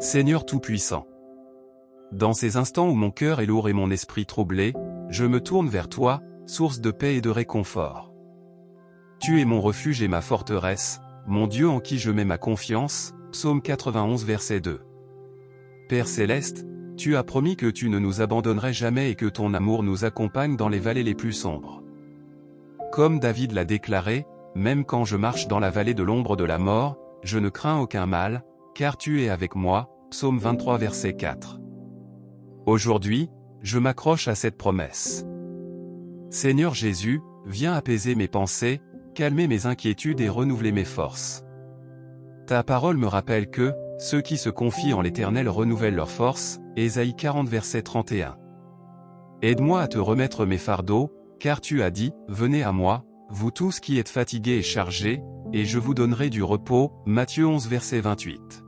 Seigneur Tout-Puissant. Dans ces instants où mon cœur est lourd et mon esprit troublé, je me tourne vers toi, source de paix et de réconfort. Tu es mon refuge et ma forteresse, mon Dieu en qui je mets ma confiance, Psaume 91 verset 2. Père céleste, tu as promis que tu ne nous abandonnerais jamais et que ton amour nous accompagne dans les vallées les plus sombres. Comme David l'a déclaré, même quand je marche dans la vallée de l'ombre de la mort, je ne crains aucun mal, car tu es avec moi, Psaume 23 verset 4. Aujourd'hui, je m'accroche à cette promesse. Seigneur Jésus, viens apaiser mes pensées, calmer mes inquiétudes et renouveler mes forces. Ta parole me rappelle que, ceux qui se confient en l'Éternel renouvellent leurs forces, Ésaïe 40 verset 31. Aide-moi à te remettre mes fardeaux, car tu as dit, venez à moi, vous tous qui êtes fatigués et chargés, et je vous donnerai du repos, Matthieu 11 verset 28.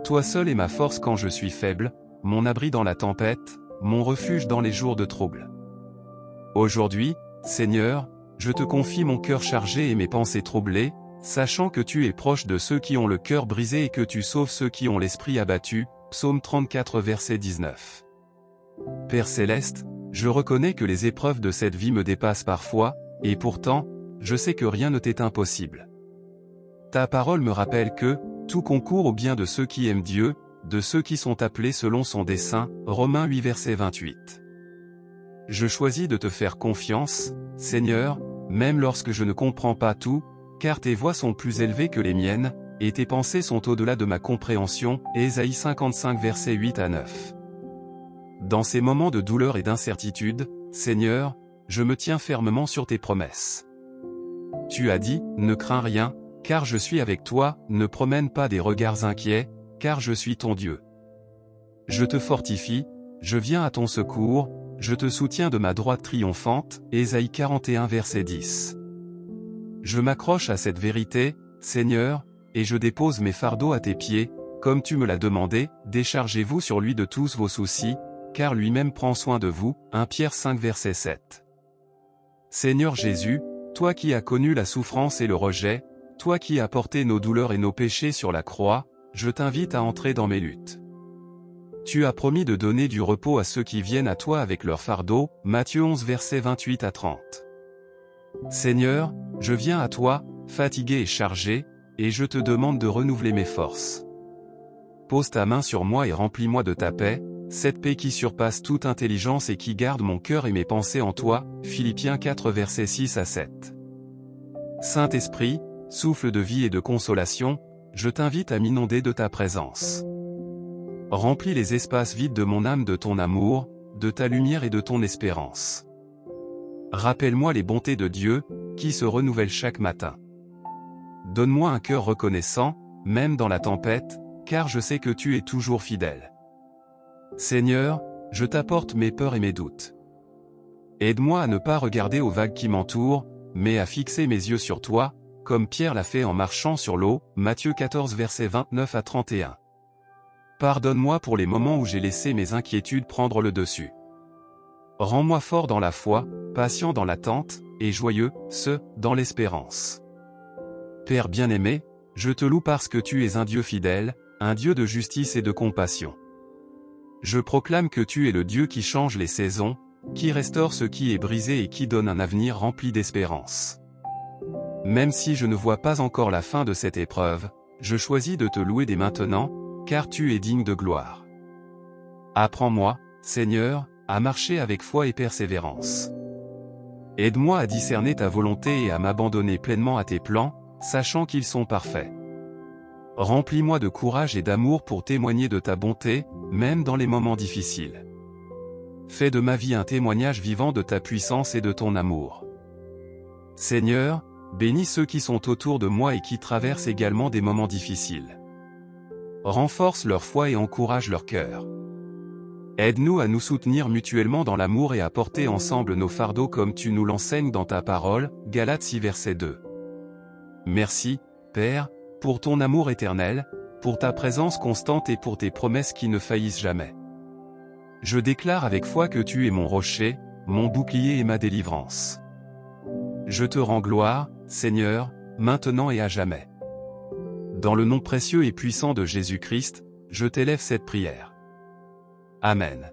Toi seul es ma force quand je suis faible, mon abri dans la tempête, mon refuge dans les jours de trouble. Aujourd'hui, Seigneur, je te confie mon cœur chargé et mes pensées troublées, sachant que tu es proche de ceux qui ont le cœur brisé et que tu sauves ceux qui ont l'esprit abattu, Psaume 34 verset 19. Père céleste, je reconnais que les épreuves de cette vie me dépassent parfois, et pourtant, je sais que rien ne t'est impossible. Ta parole me rappelle que, tout concourt au bien de ceux qui aiment Dieu, de ceux qui sont appelés selon son dessein, Romains 8 verset 28. Je choisis de te faire confiance, Seigneur, même lorsque je ne comprends pas tout, car tes voies sont plus élevées que les miennes, et tes pensées sont au-delà de ma compréhension, Ésaïe 55 versets 8 à 9. Dans ces moments de douleur et d'incertitude, Seigneur, je me tiens fermement sur tes promesses. Tu as dit, ne crains rien, car je suis avec toi, ne promène pas des regards inquiets, car je suis ton Dieu. Je te fortifie, je viens à ton secours, je te soutiens de ma droite triomphante, Ésaïe 41 verset 10. Je m'accroche à cette vérité, Seigneur, et je dépose mes fardeaux à tes pieds, comme tu me l'as demandé, déchargez-vous sur lui de tous vos soucis, car lui-même prend soin de vous, 1 Pierre 5 verset 7. Seigneur Jésus, toi qui as connu la souffrance et le rejet, toi qui as porté nos douleurs et nos péchés sur la croix, je t'invite à entrer dans mes luttes. Tu as promis de donner du repos à ceux qui viennent à toi avec leur fardeau, Matthieu 11 versets 28 à 30. Seigneur, je viens à toi, fatigué et chargé, et je te demande de renouveler mes forces. Pose ta main sur moi et remplis-moi de ta paix, cette paix qui surpasse toute intelligence et qui garde mon cœur et mes pensées en toi, Philippiens 4 versets 6 à 7. Saint-Esprit, souffle de vie et de consolation, je t'invite à m'inonder de ta présence. Remplis les espaces vides de mon âme de ton amour, de ta lumière et de ton espérance. Rappelle-moi les bontés de Dieu, qui se renouvellent chaque matin. Donne-moi un cœur reconnaissant, même dans la tempête, car je sais que tu es toujours fidèle. Seigneur, je t'apporte mes peurs et mes doutes. Aide-moi à ne pas regarder aux vagues qui m'entourent, mais à fixer mes yeux sur toi, comme Pierre l'a fait en marchant sur l'eau, Matthieu 14 versets 29 à 31. Pardonne-moi pour les moments où j'ai laissé mes inquiétudes prendre le dessus. Rends-moi fort dans la foi, patient dans l'attente, et joyeux, dans l'espérance. Père bien-aimé, je te loue parce que tu es un Dieu fidèle, un Dieu de justice et de compassion. Je proclame que tu es le Dieu qui change les saisons, qui restaure ce qui est brisé et qui donne un avenir rempli d'espérance. Même si je ne vois pas encore la fin de cette épreuve, je choisis de te louer dès maintenant, car tu es digne de gloire. Apprends-moi, Seigneur, à marcher avec foi et persévérance. Aide-moi à discerner ta volonté et à m'abandonner pleinement à tes plans, sachant qu'ils sont parfaits. Remplis-moi de courage et d'amour pour témoigner de ta bonté, même dans les moments difficiles. Fais de ma vie un témoignage vivant de ta puissance et de ton amour. Seigneur, bénis ceux qui sont autour de moi et qui traversent également des moments difficiles. Renforce leur foi et encourage leur cœur. Aide-nous à nous soutenir mutuellement dans l'amour et à porter ensemble nos fardeaux comme tu nous l'enseignes dans ta parole, Galates 6 verset 2. Merci, Père, pour ton amour éternel, pour ta présence constante et pour tes promesses qui ne faillissent jamais. Je déclare avec foi que tu es mon rocher, mon bouclier et ma délivrance. Je te rends gloire, Seigneur, maintenant et à jamais. Dans le nom précieux et puissant de Jésus-Christ, je t'élève cette prière. Amen.